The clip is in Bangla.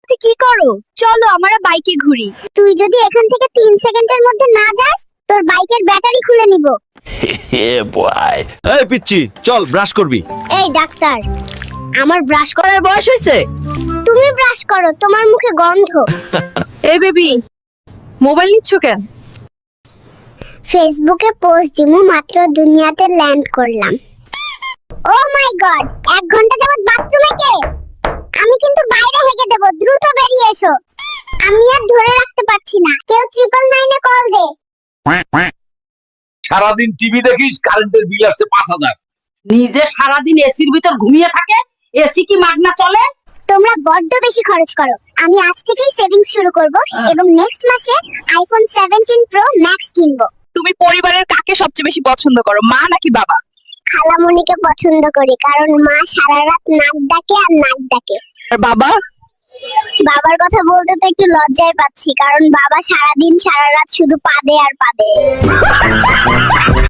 তুই কি করো? চলো আমরা বাইকে ঘুরি। তুই যদি এখান থেকে 3 সেকেন্ডের মধ্যে না যাস, তোর বাইকের ব্যাটারি খুলে নিব। এই পিচ্চি, চল ব্রাশ করবি। এই ডাক্তার, আমার ব্রাশ করার বয়স হয়েছে? তুমি ব্রাশ করো, তোমার মুখে গন্ধ। এই বেবি, মোবাইল নিচ্ছ কেন? ফেসবুকে পোস্ট দিমু, মাত্র দুনিয়াতে ল্যান্ড করলাম। ও মাই গড, 1 ঘন্টা যাবত বাথরুমে কে? আমি কিন্তু বাইরে হেগে দেব, দ্রুত বেরিয়ে এসো। আমি আর ধরে রাখতে পারছি না, কেউ 999 এ কল দে। সারাদিন টিভি দেখিস, কারেন্টের বিল আসছে 5000। নিজে সারাদিন এসির ভিতর ঘুমিয়ে থাকে, এসি কি মাগনা চলে? তোমরা বড্ড বেশি খরচ করো। আমি আজ থেকেই সেভিংস শুরু করব এবং নেক্সট মাসে আইফোন 17 প্রো ম্যাক্স কিনবো। তুমি পরিবারের কাকে সবচেয়ে বেশি পছন্দ করো, মা নাকি বাবা? খালামণিকে পছন্দ করি, কারণ মা সারা রাত নাক ডাকে আর নাক ডাকে। আর বাবা? বাবার কথা বলতে তো একটু লজ্জায় পাচ্ছি, কারণ বাবা সারা দিন সারা রাত শুধু পাদে আর পাদে।